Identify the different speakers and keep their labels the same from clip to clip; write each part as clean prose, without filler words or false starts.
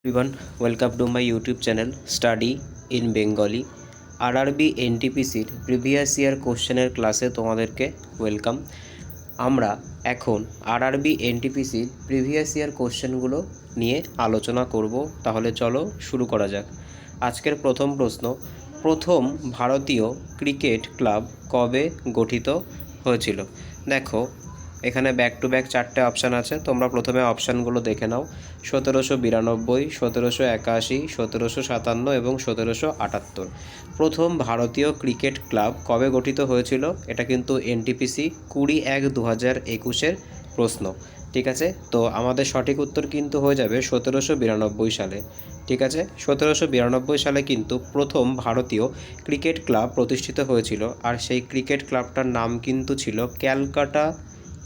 Speaker 1: Everyone, welcome to my YouTube channel Study in Bengali. RRB NTPCর previous year কোশ্চেনের ক্লাসে তোমাদেরকে ওয়েলকাম। আমরা এখন RRB NTPCর প্রিভিয়াস ইয়ার কোশ্চেনগুলো নিয়ে আলোচনা করব। তাহলে চলো শুরু করা যাক। আজকের প্রথম প্রশ্ন, প্রথম ভারতীয় ক্রিকেট ক্লাব কবে গঠিত হয়েছিল? দেখো এখানে ব্যাক টু ব্যাক চারটে অপশান আছে, তোমরা প্রথমে অপশানগুলো দেখে নাও। 1792, 1781, 1757 এবং 1778। প্রথম ভারতীয় ক্রিকেট ক্লাব কবে গঠিত হয়েছিল? এটা কিন্তু এনটিপিসি 20/1/2021 প্রশ্ন। ঠিক আছে, তো আমাদের সঠিক উত্তর কিন্তু হয়ে যাবে 1792 সালে। ঠিক আছে, 1792 সালে কিন্তু প্রথম ভারতীয় ক্রিকেট ক্লাব প্রতিষ্ঠিত হয়েছিল, আর সেই ক্রিকেট ক্লাবটার নাম কিন্তু ছিল ক্যালকাটা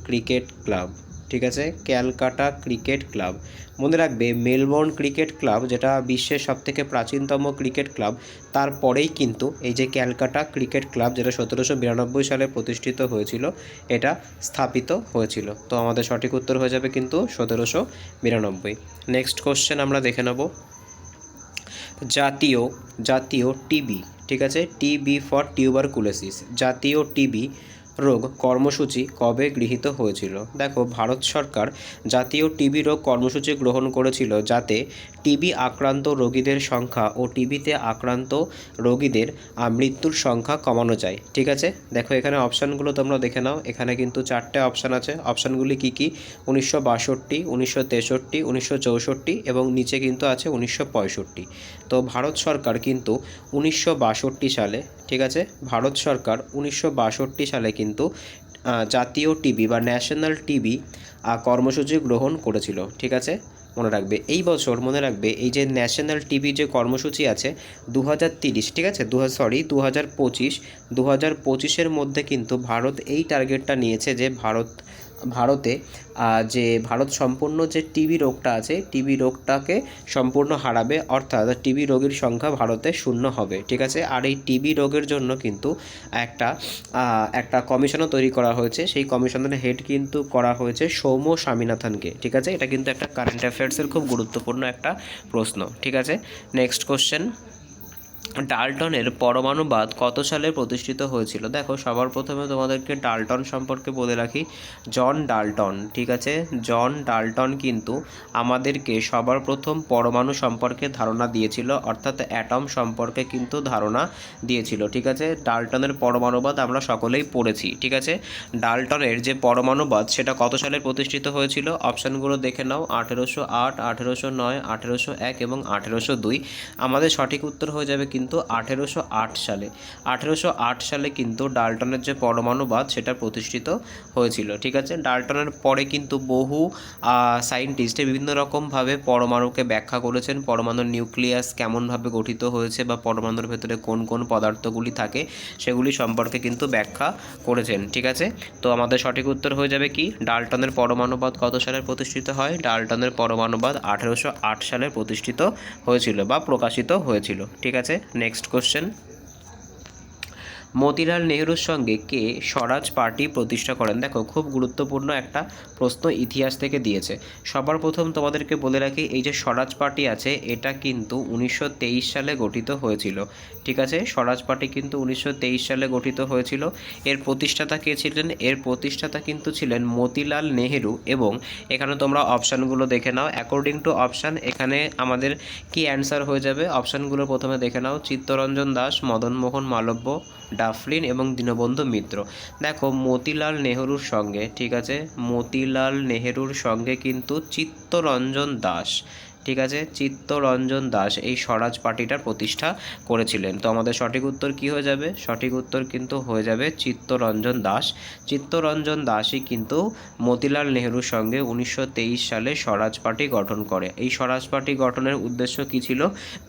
Speaker 1: ক্রিকেট ক্লাব। ঠিক আছে, ক্যালকাটা ক্রিকেট ক্লাব। মনে রাখবে মেলবোর্ন ক্রিকেট ক্লাব, যেটা বিশ্বের সবথেকে প্রাচীনতম ক্রিকেট ক্লাব, তারপরেই কিন্তু এই যে ক্যালকাটা ক্রিকেট ক্লাব, যেটা 1792 সালে প্রতিষ্ঠিত হয়েছিল, এটা স্থাপিত হয়েছিল। তো আমাদের সঠিক উত্তর হয়ে যাবে কিন্তু 1792। নেক্সট কোশ্চেন আমরা দেখে নেব। জাতীয় টিবি, ঠিক আছে, টিবি ফর টিউবারকুলোসিস, জাতীয় টিবি রোগ কর্মসূচি কবে গৃহীত হয়েছিল? দেখো ভারত সরকার জাতীয় টিবি রোগ কর্মসূচি গ্রহণ করেছিল, যাতে টিবি আক্রান্ত রোগীদের সংখ্যা ও টিবিতে আক্রান্ত রোগীদের মৃত্যুর সংখ্যা কমানো যায়। ঠিক আছে, দেখো এখানে অপশানগুলো তোমরা দেখে নাও। এখানে কিন্তু চারটে অপশান আছে। অপশানগুলি কি কি? 1962, 1963, 1964 এবং নিচে কিন্তু আছে 1965। তো ভারত সরকার কিন্তু 1962 সালে, ঠিক আছে, ভারত সরকার 1962 সালে কিন্তু জাতীয় টিবি বা ন্যাশনাল টিবি কর্মসূচি গ্রহণ করেছিল। ঠিক আছে, মনে রাখবে এই বছর, মনে রাখবে এই যে ন্যাশনাল টিবি যে কর্মসূচি আছে 2030, ঠিক আছে, 2025-2025-এর মধ্যে কিন্তু ভারত এই টার্গেটটা নিয়েছে যে ভারতে ভারত সম্পূর্ণ যে টিবি রোগটা আছে, টিবি রোগটাকে সম্পূর্ণ হারাবে, অর্থাৎ টিবি রোগীর সংখ্যা ভারতে 0 হবে। ঠিক আছে, আর এই টিবি রোগের জন্য কিন্তু একটা কমিশনও তৈরি করা হয়েছে। সেই কমিশনের হেড কিন্তু করা হয়েছে সৌম্য স্বামীনাথনকে। ঠিক আছে, এটা কিন্তু একটা কারেন্ট অ্যাফেয়ার্সের খুব গুরুত্বপূর্ণ একটা প্রশ্ন। ঠিক আছে, নেক্সট কোশ্চেন, ডাল্টনের পরমাণুবাদ কত সালে প্রতিষ্ঠিত হয়েছিল? দেখো সবার প্রথমে তোমাদেরকে ডাল্টন সম্পর্কে বলে রাখি, জন ডাল্টন। ঠিক আছে, জন ডাল্টন কিন্তু আমাদেরকে সবার প্রথম পরমাণু সম্পর্কে ধারণা দিয়েছিল, অর্থাৎ অ্যাটম সম্পর্কে কিন্তু ধারণা দিয়েছিল। ঠিক আছে, ডাল্টনের পরমাণুবাদ আমরা সকলেই পড়েছি। ঠিক আছে, ডাল্টনের যে পরমাণুবাদ সেটা কত সালে প্রতিষ্ঠিত হয়েছিল? অপশানগুলো দেখে নাও। 1808, 1809, 1801 এবং 1802। আমাদের সঠিক উত্তর হয়ে যাবে কিন্তু 1808 সালে। 1808 সালে কিন্তু ডাল্টনের যে পরমাণুবাদ সেটা প্রতিষ্ঠিত হয়েছিল। ঠিক আছে, ডাল্টনের পরে কিন্তু বহু সায়েন্টিস্ট বিভিন্ন রকমভাবে পরমাণুকে ব্যাখ্যা করেছেন। পরমাণুর নিউক্লিয়াস কেমনভাবে গঠিত হয়েছে বা পরমাণুর ভেতরে কোন কোন পদার্থগুলি থাকে সেগুলি সম্পর্কে কিন্তু ব্যাখ্যা করেছেন। ঠিক আছে, তো আমাদের সঠিক উত্তর হয়ে যাবে কি, ডাল্টনের পরমাণুবাদ কত সালে প্রতিষ্ঠিত হয়? ডাল্টনের পরমাণুবাদ 1808 সালে প্রতিষ্ঠিত হয়েছিল বা প্রকাশিত হয়েছিল। ঠিক আছে, নেক্সট কোশ্চেন, মতিলাল নেহরুর সঙ্গে কে স্বরাজ পার্টি প্রতিষ্ঠা করেন? দেখো খুব গুরুত্বপূর্ণ একটা প্রশ্ন ইতিহাস থেকে দিয়েছে। সবার প্রথম তোমাদেরকে বলে রাখি, এই যে স্বরাজ পার্টি আছে এটা কিন্তু 1923 সালে গঠিত হয়েছিল। ঠিক আছে, স্বরাজ পার্টি কিন্তু 1923 সালে গঠিত হয়েছিল। এর প্রতিষ্ঠাতা কে ছিলেন? এর প্রতিষ্ঠাতা কিন্তু ছিলেন মতিলাল নেহেরু। এবং এখানে তোমরা অপশানগুলো দেখে নাও। অ্যাকর্ডিং টু অপশান এখানে আমাদের কি অ্যান্সার হয়ে যাবে? অপশানগুলো প্রথমে দেখে নাও। চিত্তরঞ্জন দাস, মদনমোহন মালব্য, ডাফলিন এবং দীনবন্ধু মিত্র। দেখো মতিলাল নেহরুর সঙ্গে, ঠিক আছে, মতিলাল নেহরুর সঙ্গে কিন্তু চিত্তরঞ্জন দাস, ঠিক আছে, চিত্তরঞ্জন দাস এই স্বরাজ পার্টিটার প্রতিষ্ঠা করেছিলেন। তো আমাদের সঠিক উত্তর কি হয়ে যাবে? সঠিক উত্তর কিন্তু হয়ে যাবে চিত্তরঞ্জন দাস। চিত্তরঞ্জন দাসই কিন্তু মতিলাল নেহরুর সঙ্গে 1923 সালে স্বরাজ পার্টি গঠন করে। এই স্বরাজ পার্টি গঠনের উদ্দেশ্য কী ছিল?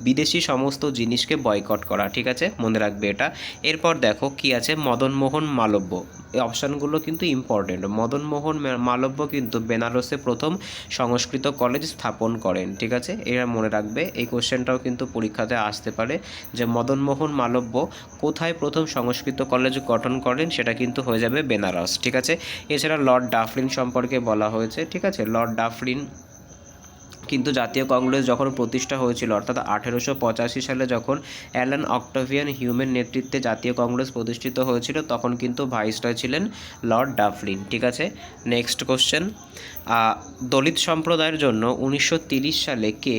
Speaker 1: বিদেশি সমস্ত জিনিসকে বয়কট করা। ঠিক আছে, মনে রাখবে এটা। এরপর দেখো কি আছে, মদনমোহন মালব্য। এই অপশানগুলো কিন্তু ইম্পর্টেন্ট। মদনমোহন মালব্য কিন্তু বেনারসে প্রথম সংস্কৃত কলেজ স্থাপন করেন। ঠিক আছে, এরা মনে রাখবে, এই কোশ্চেনটাও কিন্তু পরীক্ষাতে আসতে পারে যে মদনমোহন মালব্য কোথায় প্রথম সংস্কৃত কলেজ গঠন করেন, সেটা কিন্তু হয়ে যাবে বেনারস। ঠিক আছে, এছাড়া লর্ড ডাফলিন সম্পর্কে বলা হয়েছে। ঠিক আছে, লর্ড ডাফলিন কিন্তু জাতীয় কংগ্রেস যখন প্রতিষ্ঠা হয়েছিল অর্থাৎ 1885 সালে যখন অ্যালান অক্টাভিয়ান হিউমের নেতৃত্বে জাতীয় কংগ্রেস প্রতিষ্ঠিত হয়েছিল তখন কিন্তু ভাইসরয় ছিলেন লর্ড ডাফলিন। ঠিক আছে, নেক্সট কোশ্চেন, দলিত সম্প্রদায়ের জন্য 1930 সালে কে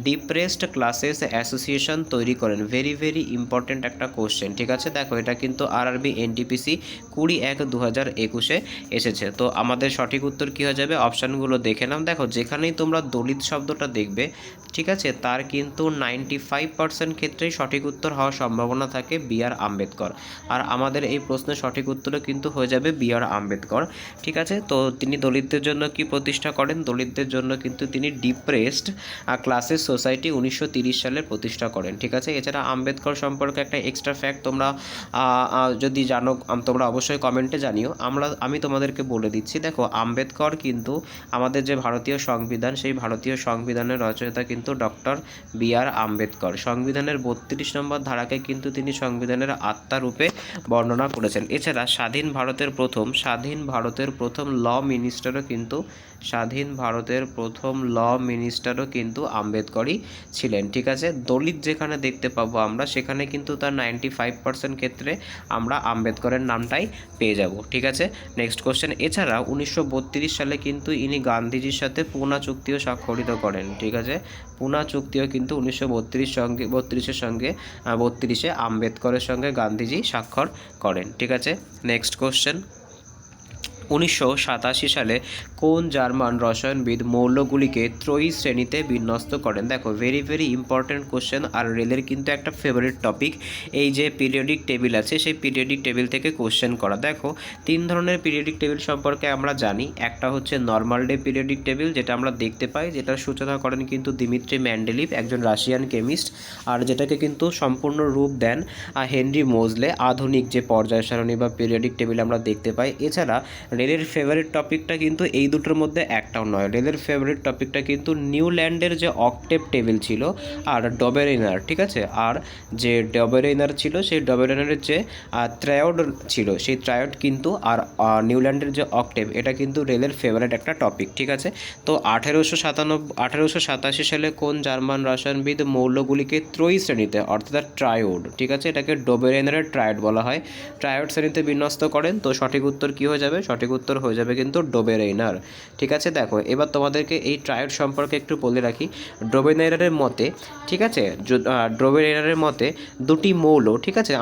Speaker 1: ডিপ্রেসড ক্লাসেস অ্যাসোসিয়েশন তৈরি করেন? ভেরি ভেরি ইম্পর্টেন্ট একটা কোশ্চেন। ঠিক আছে, দেখো এটা কিন্তু আরআরবি এনটিপিসি 20/1/2021 এসেছে। তো আমাদের সঠিক উত্তর কী হয়ে যাবে? অপশানগুলো দেখে নাও। দেখো যেখানেই তোমরা দলিত শব্দটা দেখবে, ঠিক আছে, তার কিন্তু 95% ক্ষেত্রেই সঠিক উত্তর হওয়ার সম্ভাবনা থাকে বি.আর. আম্বেদকর। আর আমাদের এই প্রশ্নের সঠিক উত্তরও কিন্তু হয়ে যাবে বি.আর. আম্বেদকর। ঠিক আছে, তো তিনি দলিতদের জন্য কি প্রতিষ্ঠা করেন? দলিতদের জন্য কিন্তু তিনি ডিপ্রেসড ক্লাসেস সোসাইটি 1930 সালে প্রতিষ্ঠা করেন। ঠিক আছে, এছাড়া আম্বেদকর সম্পর্কে একটা এক্সট্রা ফ্যাক্ট তোমরা যদি জানো তোমরা অবশ্যই কমেন্টে জানিও। আমি তোমাদেরকে বলে দিচ্ছি। দেখো আম্বেদকর কিন্তু আমাদের যে ভারতীয় সংবিধান, সেই ভারতীয় সংবিধানের রচয়িতা কিন্তু ডক্টর বি.আর. আম্বেদকর। সংবিধানের 32 নম্বর ধারাকে কিন্তু তিনি সংবিধানের আত্মা রূপে বর্ণনা করেছেন। এছাড়া স্বাধীন ভারতের প্রথম ল মিনিস্টারও কিন্তু আম্বেদকরই ছিলেন। ঠিক আছে, দলিত যেখানে দেখতে পাবো আমরা, সেখানে কিন্তু তার 95% ক্ষেত্রে আমরা আম্বেদকরের নামটাই পেয়ে যাব। ঠিক আছে, নেক্সট কোশ্চেন, এছাড়া 1932 সালে কিন্তু ইনি গান্ধীজির সাথে পুনা চুক্তিও স্বাক্ষরিত করেন। ঠিক আছে, পুনা চুক্তিও কিন্তু 1932-এ আম্বেদকরের সঙ্গে গান্ধীজি স্বাক্ষর করেন। ঠিক আছে, নেক্সট কোশ্চেন, 1987 সালে কোন জার্মান রসায়নবিদ মৌলগুলিকে ত্রয়ী শ্রেণীতে বিন্যস্ত করেন? দেখো ভেরি ভেরি ইম্পর্টেন্ট কোশ্চেন, আর রেলের কিন্তু একটা ফেভারিট টপিক এই যে পিরিয়ডিক টেবিল আছে, সেই পিরিয়ডিক টেবিল থেকে কোশ্চেন করা। দেখো 3 ধরনের পিরিয়ডিক টেবিল সম্পর্কে আমরা জানি। একটা হচ্ছে নর্মাল ডে পিরিয়ডিক টেবিল, যেটা আমরা দেখতে পাই, যেটার সূচনা করেন কিন্তু দিমিত্রি মেন্ডেলিভ, একজন রাশিয়ান কেমিস্ট, আর যেটাকে কিন্তু সম্পূর্ণ রূপ দেন হেনরি মোজলে। আধুনিক যে পর্যায় সারণী বা পিরিয়ডিক টেবিল আমরা দেখতে পাই। এছাড়া রেলের ফেভারিট টপিকটা কিন্তু এই দুটোর মধ্যে একটাও নয়। রেলের ফেভারিট টপিকটা কিন্তু নিউল্যান্ডের যে অক্টেভ টেবিল ছিল আর ডবেরেইনার। ঠিক আছে, আর যে ডবেরেইনার ছিল সেই ডবেরেইনারের যে ট্রায়োড ছিল, সেই ট্রায়োড কিন্তু আর নিউল্যান্ডের যে অক্টেভ, এটা কিন্তু রেলের ফেভারিট একটা টপিক। ঠিক আছে, তো 1887 সালে কোন জার্মান রসায়নবিদ মৌলগুলিকে ত্রয়ী শ্রেণীতে অর্থাৎ ট্রায়োড, ঠিক আছে, এটাকে ডবেরেইনারের ট্রায়োড বলা হয়, ট্রায়োড শ্রেণীতে বিন্যস্ত করেন? তো সঠিক উত্তর কী হয়ে যাবে? সঠিক উত্তর হয়ে যাবে কিন্তু ডবেরেইনার। ঠিক আছে, দেখো এবার তোমাদেরকে এই ট্রায়োড সম্পর্কে একটু বলে রাখি। ডবেরেইনারের মতে, ঠিক আছে, ডবেরেইনারের মতে দুটি মৌল, ঠিক আছে,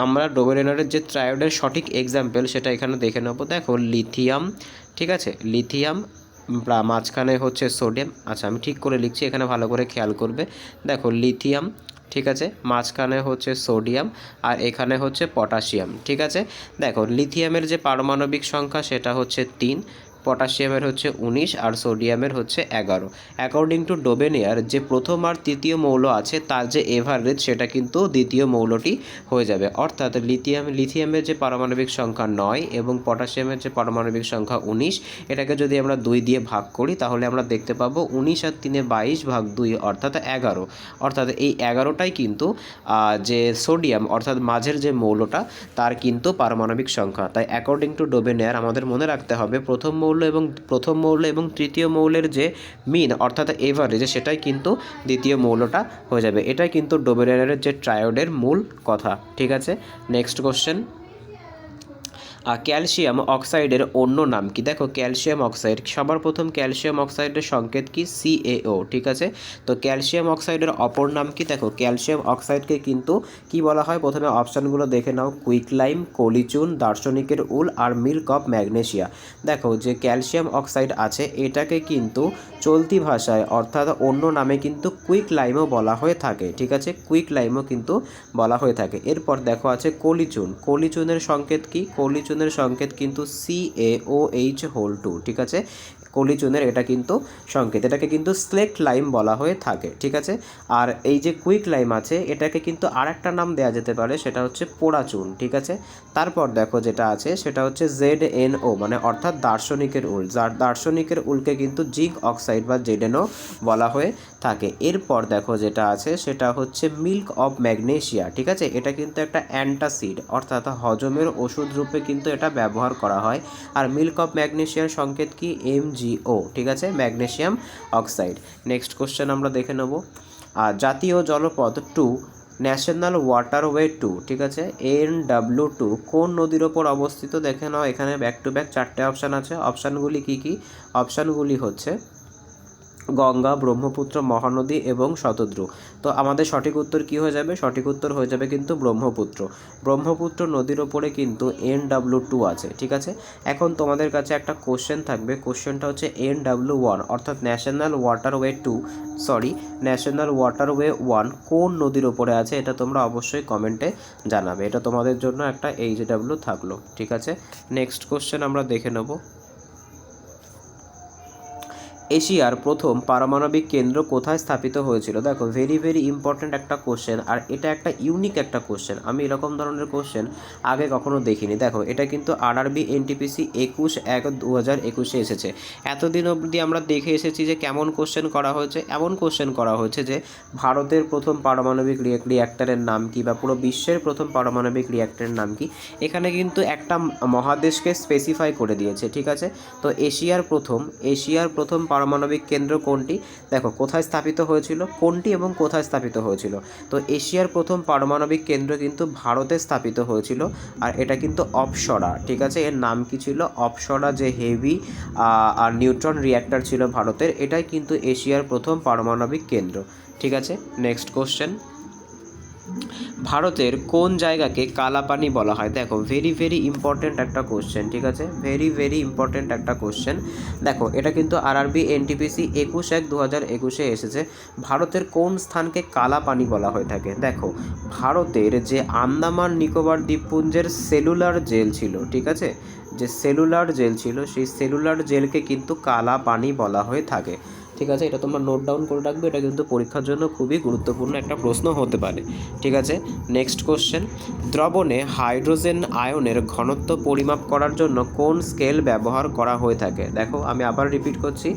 Speaker 1: আমরা ডবেরেইনারের যে ট্রায়োডের সঠিক এক্সাম্পল সেটা এখানে দেখে নেব। দেখো লিথিয়াম, ঠিক আছে, লিথিয়াম, মাঝখানে হচ্ছে সোডিয়াম। আচ্ছা আমি ঠিক করে লিখছি, এখানে ভালো করে খেয়াল করবে। দেখো লিথিয়াম, ঠিক আছে, মাঝখানে হচ্ছে সোডিয়াম, আর এখানে হচ্ছে পটাশিয়াম। ঠিক আছে, দেখো লিথিয়ামের যে পারমাণবিক সংখ্যা সেটা হচ্ছে 3, পটাশিয়ামের হচ্ছে 19, আর সোডিয়ামের হচ্ছে 11। অ্যাকর্ডিং টু ডোবেনিয়ার যে প্রথম আর তৃতীয় মৌল আছে তার যে এভারেজ সেটা কিন্তু দ্বিতীয় মৌলটি হয়ে যাবে। অর্থাৎ লিথিয়ামের যে পারমাণবিক সংখ্যা 9 এবং পটাশিয়ামের যে পারমাণবিক সংখ্যা 19, এটাকে যদি আমরা 2 দিয়ে ভাগ করি তাহলে আমরা দেখতে পাবো 19 আর 3 22/2 অর্থাৎ 11। অর্থাৎ এই 11টাই কিন্তু যে সোডিয়াম অর্থাৎ মাঝের যে মৌলটা তার কিন্তু পারমাণবিক সংখ্যা। তাই অ্যাকর্ডিং টু ডোবেনিয়ার আমাদের মনে রাখতে হবে প্রথম মৌল এবং তৃতীয় মৌলের যে মিন অর্থাৎ এভারেজ, সেটাই কিন্তু দ্বিতীয় মৌলটা হয়ে যাবে। এটাই কিন্তু ডোবেরিয়ানের যে ট্রায়োডের মূল কথা। ঠিক আছে, নেক্সট কোশ্চেন, ক্যালসিয়াম অক্সাইডের অন্য নাম কি? দেখো ক্যালসিয়াম অক্সাইড, সবার প্রথম ক্যালসিয়াম অক্সাইডের সংকেত কি? CaO। ঠিক আছে, তো ক্যালসিয়াম অক্সাইডের অপর নাম কি? দেখো ক্যালসিয়াম অক্সাইডকে কিন্তু কি বলা হয়? প্রথমে অপশানগুলো দেখে নাও, কুইকলাইম, কলিচুন, দার্শনিকের উল, আর মিল্ক অফ ম্যাগনেসিয়া। দেখো যে ক্যালসিয়াম অক্সাইড আছে এটাকে কিন্তু চলতি ভাষায় অর্থাৎ অন্য নামে কিন্তু কুইকলাইমও বলা হয়ে থাকে। ঠিক আছে, কুইকলাইমও কিন্তু বলা হয়ে থাকে। এরপর দেখো আছে কলিচুন, কলিচুনের সংকেত কি? কলিচুনের সংকেত কিন্তু CaOH2। ঠিক আছে, কলিচুনের এটা কিন্তু সংকেত, এটাকে কিন্তু স্লেক্ট লাইম বলা হয়ে থাকে। ঠিক আছে, আর এই যে কুইক লাইম আছে এটাকে কিন্তু আর একটা নাম দেওয়া যেতে পারে, সেটা হচ্ছে পোড়াচুন। ঠিক আছে, তারপর দেখো যেটা আছে সেটা হচ্ছে ZNO, মানে অর্থাৎ দার্শনিকের উল, দার্শনিকের উলকে কিন্তু জিঙ্ক অক্সাইড বা ZNO বলা হয়ে থাকে। এরপর দেখো যেটা আছে সেটা হচ্ছে মিল্ক অফ ম্যাগনেসিয়া। ঠিক আছে, এটা কিন্তু একটা অ্যান্টাসিড অর্থাৎ হজমের ওষুধ রূপে কিন্তু এটা ব্যবহার করা হয়। আর মিল্ক অফ ম্যাগনেসিয়ার সংকেত কি? Mg MgO, ঠিক আছে, ম্যাগনেসিয়াম অক্সাইড। নেক্সট কোশ্চেন আমরা দেখে নেব, জাতীয় জলপথ 2 ন্যাশনাল ওয়াটারওয়ে 2, ঠিক আছে, NW2 কোন নদীর ওপর অবস্থিত? দেখে নাও, এখানে ব্যাক টু ব্যাক 4টে অপশান আছে। অপশানগুলি কী কী? অপশানগুলি হচ্ছে গঙ্গা, ব্রহ্মপুত্র, মহানদী এবং শতদ্রু। তো আমাদের সঠিক উত্তর কী হয়ে যাবে? সঠিক উত্তর হয়ে যাবে কিন্তু ব্রহ্মপুত্র। ব্রহ্মপুত্র নদীর ওপরে কিন্তু NW2 আছে, ঠিক আছে। এখন তোমাদের কাছে একটা কোশ্চেন থাকবে, কোশ্চেনটা হচ্ছে NW1 অর্থাৎ ন্যাশনাল ওয়াটারওয়ে 1 কোন নদীর ওপরে আছে? এটা তোমরা অবশ্যই কমেন্টে জানাবে। এটা তোমাদের জন্য একটা HW থাকলো, ঠিক আছে। নেক্সট কোশ্চেন আমরা দেখে নেব, এশিয়ার প্রথম পারমাণবিক কেন্দ্র কোথায় স্থাপিত হয়েছিল? দেখো, ভেরি ভেরি ইম্পর্ট্যান্ট একটা কোশ্চেন, আর এটা একটা ইউনিক একটা কোশ্চেন। আমি এরকম ধরনের কোশ্চেন আগে কখনো দেখিনি। দেখো, এটা কিন্তু RRB NTPC 21/1/2021 এসেছে। এতদিন অবধি আমরা দেখে এসেছি যে কেমন কোশ্চেন করা হয়েছে। এমন কোশ্চেন করা হয়েছে যে ভারতের প্রথম পারমাণবিক রিঅ্যাক্টরের নাম কি, বা পুরো বিশ্বের প্রথম পারমাণবিক রিঅ্যাক্টরের নাম কি। এখানে কিন্তু একটা মহাদেশকে স্পেসিফাই করে দিয়েছে, ঠিক আছে। তো এশিয়ার প্রথম পারমাণবিক কেন্দ্র কোনটি? দেখো, কোথায় স্থাপিত হয়েছিল, কোনটি এবং কোথায় স্থাপিত হয়েছিল। তো এশিয়ার প্রথম পারমাণবিক কেন্দ্র কিন্তু ভারতে স্থাপিত হয়েছিল, আর এটা কিন্তু অপসরা, ঠিক আছে। এর নাম কি ছিল? অপসরা, যে হেভি আর নিউট্রন রিঅ্যাক্টর ছিল ভারতের, এটাই কিন্তু এশিয়ার প্রথম পারমাণবিক কেন্দ্র, ঠিক আছে। নেক্সট কোশ্চেন, ভারতের কোন জায়গাকে কালাপানি বলা হয়? দেখো, ভেরি ভেরি ইম্পর্ট্যান্ট একটা কোশ্চেন, ঠিক আছে, ভেরি ভেরি ইম্পর্ট্যান্ট একটা কোশ্চেন। দেখো, এটা কিন্তু RRB NTPC 21/1/2021 এসেছে। ভারতের কোন স্থানকে কালাপানি বলা হয়ে থাকে? দেখো, ভারতের যে আন্দামান নিকোবর দ্বীপপুঞ্জের সেলুলার জেল ছিল, ঠিক আছে, যে সেলুলার জেল ছিল, সেই সেলুলার জেলকে কিন্তু কালাপানি বলা হয়ে থাকে, ঠিক আছে। এটা তোমরা নোট ডাউন করে রাখবে, এটা কিন্তু পরীক্ষার জন্য খুবই গুরুত্বপূর্ণ একটা প্রশ্ন হতে পারে, ঠিক আছে। নেক্সট কোশ্চেন, দ্রবণে হাইড্রোজেন আয়নের ঘনত্ব পরিমাপ করার জন্য কোন স্কেল ব্যবহার করা হয়ে থাকে? দেখো, আমি আবার রিপিট করছি,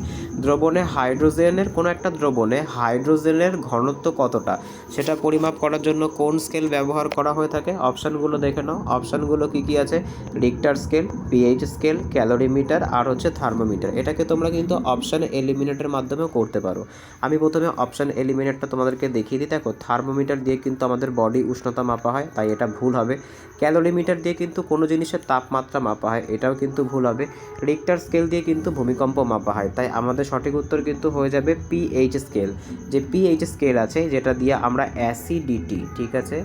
Speaker 1: কোনো একটা দ্রবণে হাইড্রোজেনের ঘনত্ব কতটা, সেটা পরিমাপ করার জন্য কোন স্কেল ব্যবহার করা হয়ে থাকে? অপশানগুলো দেখে নাও। অপশানগুলো কী কী আছে? Richter scale, pH scale, calorimeter, আর হচ্ছে থার্মোমিটার। এটাকে তোমরা কিন্তু অপশান এলিমিনেটের মাধ্যমেও করতে পারো। আমি প্রথমে অপশান এলিমিনেটটা তোমাদেরকে দেখিয়ে দিই। দেখো, থার্মোমিটার দিয়ে কিন্তু আমাদের বডি উষ্ণতা মাপা হয়, তাই এটা ভুল হবে। ক্যালোরিমিটার দিয়ে কিন্তু কোনো জিনিসের তাপমাত্রা মাপা হয়, এটাও কিন্তু ভুল হবে। রিক্টার স্কেল দিয়ে কিন্তু ভূমিকম্প মাপা হয়, তাই আমাদের সঠিক উত্তর কিন্তু হয়ে যাবে পিএইচ স্কেল। যে পিএইচ স্কেল আছে, যেটা দিয়ে আমরা অ্যাসিডিটি, ঠিক আছে,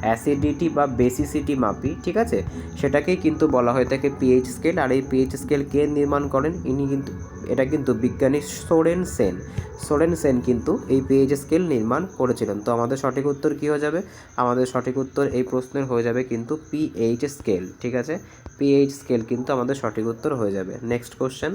Speaker 1: অ্যাসিডিটি বা বেসিসিটি মাপি, ঠিক আছে, সেটাকেই কিন্তু বলা হয়ে থাকে পিএইচ স্কেল। আর এই পিএইচ স্কেল কে নির্মাণ করেন? এটা কিন্তু বিজ্ঞানী সোরেন সেন কিন্তু এই পিএইচ স্কেল নির্মাণ করেছিলেন। তো আমাদের সঠিক উত্তর কী হয়ে যাবে? আমাদের সঠিক উত্তর এই প্রশ্নের হয়ে যাবে কিন্তু পিএইচ স্কেল, ঠিক আছে। পিএইচ স্কেল কিন্তু আমাদের সঠিক উত্তর হয়ে যাবে। নেক্সট কোশ্চেন,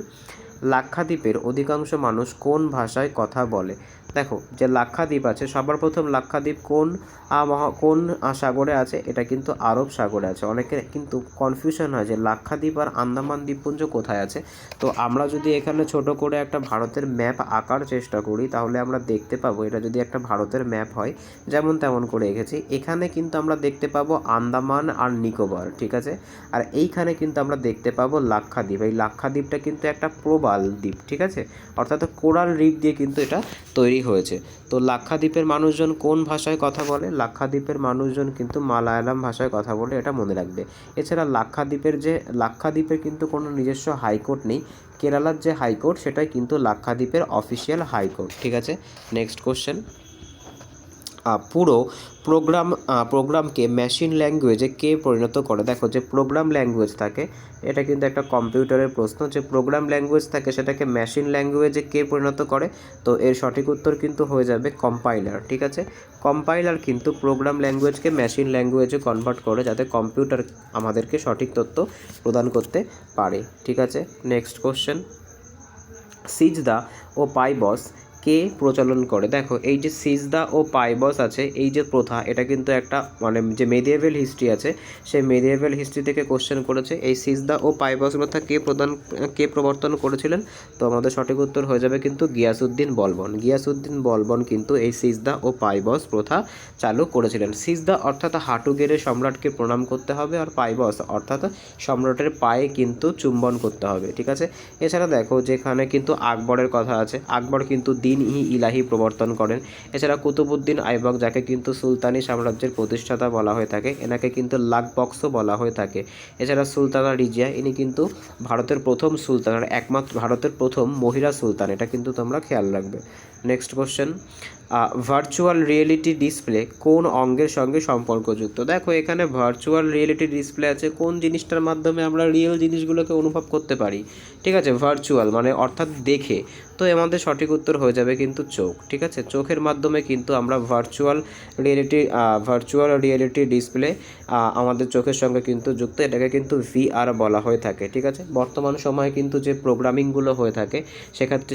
Speaker 1: লাক্ষাদ্বীপের অধিকাংশ মানুষ কোন ভাষায় কথা বলে? দেখো, যে লাক্ষাদ্বীপ আছে, সবার প্রথম লাক্ষাদ্বীপ কোন সাগরে আছে? এটা কিন্তু আরব সাগরে আছে। অনেকের কিন্তু কনফিউশন হয় যে লাক্ষাদ্বীপ আর আন্দামান দ্বীপপুঞ্জ কোথায় আছে। তো আমরা যদি এখানে ছোট করে একটা ভারতের ম্যাপ আঁকার চেষ্টা করি, তাহলে আমরা দেখতে পাবো, এটা যদি একটা ভারতের ম্যাপ হয়, যেমন তেমন করে এঁকেছি, এখানে কিন্তু আমরা দেখতে পাবো আন্দামান আর নিকোবর, ঠিক আছে। আর এইখানে কিন্তু আমরা দেখতে পাবো লাক্ষাদ্বীপ। এই লাক্ষাদ্বীপটা কিন্তু একটা প্রবাল দ্বীপ, ঠিক আছে, অর্থাৎ কোরাল রিফ দিয়ে কিন্তু এটা তৈরি হয়েছে। তো লাক্ষাদ্বীপের মানুষজন কোন ভাষায় কথা বলে? লাক্ষাদ্বীপের মানুষজন কিন্তু মালায়ালাম ভাষায় কথা বলে, এটা মনে রাখবে। এছাড়া লাক্ষাদ্বীপের কিন্তু কোনো নিজস্ব হাইকোর্ট নেই। কেরালার যে হাইকোর্ট, সেটাই কিন্তু লাক্ষাদ্বীপের অফিসিয়াল হাইকোর্ট, ঠিক আছে। নেক্সট কোশ্চেন, পুরো প্রোগ্রামকে মেশিন ল্যাঙ্গুয়েজে কে পরিণত করে? দেখো, যে প্রোগ্রাম ল্যাঙ্গুয়েজ থাকে, এটা কিন্তু একটা কম্পিউটারের প্রশ্ন, যে প্রোগ্রাম ল্যাঙ্গুয়েজ থাকে সেটাকে মেশিন ল্যাঙ্গুয়েজে কে পরিণত করে? তো এর সঠিক উত্তর কিন্তু হয়ে যাবে কম্পাইলার, ঠিক আছে। কম্পাইলার কিন্তু প্রোগ্রাম ল্যাঙ্গুয়েজকে মেশিন ল্যাঙ্গুয়েজে কনভার্ট করে, যাতে কম্পিউটার আমাদেরকে সঠিক তথ্য প্রদান করতে পারে, ঠিক আছে। নেক্সট কোশ্চেন, সিজদা ও পাইবস কে প্রচলন করে? দেখো এই যে সিজদা ও পাইবস আছে, এই যে প্রথা, এটা কিন্তু একটা মানে যে মেডিয়েভেল হিস্ট্রি আছে সেই মেডিয়েভেল হিস্ট্রি থেকে কোশ্চেন করেছে। এই সিজদা ও পাইবস প্রথা কে প্রবর্তন করেছিলেন? তো আমাদের সঠিক উত্তর হয়ে যাবে কিন্তু গিয়াসউদ্দিন বলবন। গিয়াসউদ্দিন বলবন কিন্তু এই সিজদা ও পাইবস প্রথা চালু করেছিলেন। সিজদা অর্থাৎ হাঁটু গেড়ে সম্রাটকে প্রণাম করতে হবে, আর পাইবস অর্থাৎ সম্রাটের পায়ে কিন্তু চুম্বন করতে হবে। ঠিক আছে, এছাড়া দেখো যেখানে কিন্তু আকবরের কথা আছে, আকবর কিন্তু দিন-ই-ইলাহি প্রবর্তন করেন। এছাড়া কুতুবউদ্দিন আইবক, যাকে কিন্তু সুলতানি সাম্রাজ্যের প্রতিষ্ঠাতা বলা হয়ে থাকে, এনাকে কিন্তু লাকবক্সও বলা হয়ে থাকে। এছাড়া সুলতানা রিজিয়া, ইনি কিন্তু ভারতের প্রথম সুলতান, আর একমাত্র ভারতের প্রথম মহিলা সুলতান, এটা কিন্তু তোমরা খেয়াল রাখবে। Next question, virtual reality display কোন অঙ্গের সঙ্গে সম্পর্কযুক্ত? দেখো এখানে ভার্চুয়াল রিয়েলিটি ডিসপ্লে আছে, কোন জিনিসটার মাধ্যমে আমরা রিয়েল জিনিসগুলোকে অনুভব করতে পারি? ঠিক আছে, ভার্চুয়াল মানে অর্থাৎ দেখে। তো আমাদের সঠিক উত্তর হয়ে যাবে কিন্তু চোখ। ঠিক আছে, চোখের মাধ্যমে কিন্তু আমরা ভার্চুয়াল রিয়েলিটি ডিসপ্লে আমাদের চোখের সঙ্গে কিন্তু যুক্ত, এটাকে কিন্তু VR বলা হয়ে থাকে। ঠিক আছে, বর্তমান সময়ে কিন্তু যে প্রোগ্রামিংগুলো হয়ে থাকে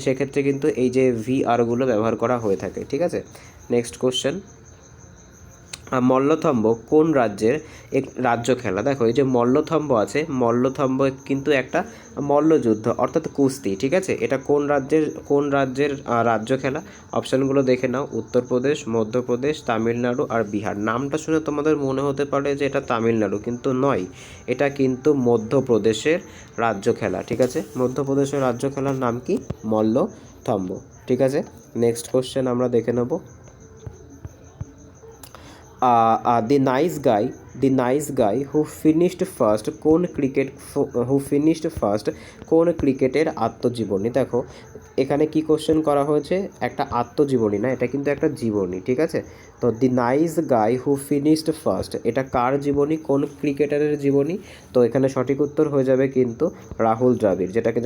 Speaker 1: সেক্ষেত্রে কিন্তু এই যে VRগুলো ব্যবহার করা হয়ে থাকে। ঠিক আছে, নেক্সট কোশ্চেন, মল্লথম্ব কোন রাজ্যের এক রাজ্য খেলা? দেখো এই যে মল্লথম্ব আছে, মল্লথম্ব কিন্তু একটা মল্লযুদ্ধ অর্থাৎ কুস্তি। ঠিক আছে, এটা কোন রাজ্যের রাজ্য খেলা? অপশানগুলো দেখে নাও, উত্তরপ্রদেশ, মধ্যপ্রদেশ, তামিলনাড়ু আর বিহার। নামটা শুনে তোমাদের মনে হতে পারে যে এটা তামিলনাড়ু, কিন্তু নয়, এটা কিন্তু মধ্যপ্রদেশের রাজ্য খেলা। ঠিক আছে, মধ্যপ্রদেশের রাজ্য খেলার নাম কি? মল্লথম্ব। ঠিক আছে, নেক্সট কোশ্চেন আমরা দেখে নেব, the nice guy who finished first কোন ক্রিকেটের আত্মজীবনী? দেখো এখানে কি কোশ্চেন করা হয়েছে, একটা আত্মজীবনী না, এটা কিন্তু একটা জীবনী। ঠিক আছে, তো দি নাইস গাই হু ফিনিশড ফার্স্ট, এটা কার জীবনী, কোন ক্রিকেটারের জীবনী? তো এখানে সঠিক উত্তর হয়ে যাবে কিন্তু রাহুল দ্রাবিড়, যেটাকে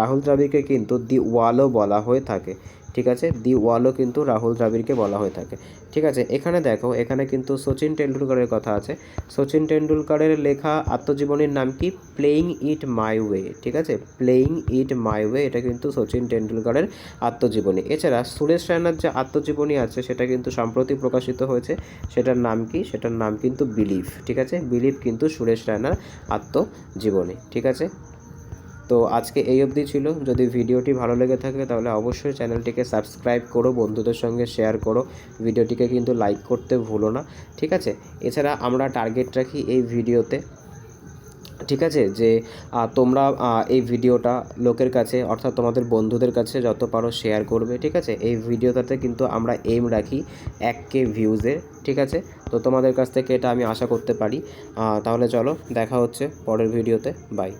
Speaker 1: রাহুল দ্রাবিড়কে কিন্তু দি ওয়ালও বলা হয়ে থাকে। ঠিক আছে, দি ওয়ালও কিন্তু রাহুল দ্রাবিড়কে বলা হয়ে থাকে। ঠিক আছে, এখানে দেখো এখানে কিন্তু সচিন টেন্ডুলকারের কথা আছে। সচিন টেন্ডুলকারের লেখা আত্মজীবনীর নাম কি? Playing it my way. ঠিক আছে, প্লেয়িং ইট মাই ওয়ে, এটা কিন্তু সচিন টেন্ডুলকারের আত্মজীবনী। এছাড়া সুরেশ রায়নার যে আত্মজীবনী আছে সেটা কিন্তু সম্প্রতি প্রকাশিত হয়েছে, সেটার নাম কি? সেটার নাম কিন্তু বিলিভ। ঠিক আছে, বিলিভ কিন্তু সুরেশ রায়নার আত্মজীবনী। ঠিক আছে, তো আজকে এই অবধি ছিল। যদি ভিডিওটি ভালো লেগে থাকে তাহলে অবশ্যই চ্যানেলটিকে সাবস্ক্রাইব করো, বন্ধুদের সঙ্গে শেয়ার করো, ভিডিওটিকে কিন্তু লাইক করতে ভুলো না। ঠিক আছে, এছাড়া আমরা টার্গেট রাখি এই ভিডিওতে, ঠিক আছে, যে তোমরা এই ভিডিওটা লোকের কাছে অর্থাৎ তোমাদের বন্ধুদের কাছে যত পারো শেয়ার করবে। ঠিক আছে, এই ভিডিওটাতে কিন্তু আমরা এইম রাখি 1K ভিউজের। ঠিক আছে, তো তোমাদের কাছ থেকে এটা আমি আশা করতে পারি। তাহলে চলো দেখা হচ্ছে পরের ভিডিওতে, বাই।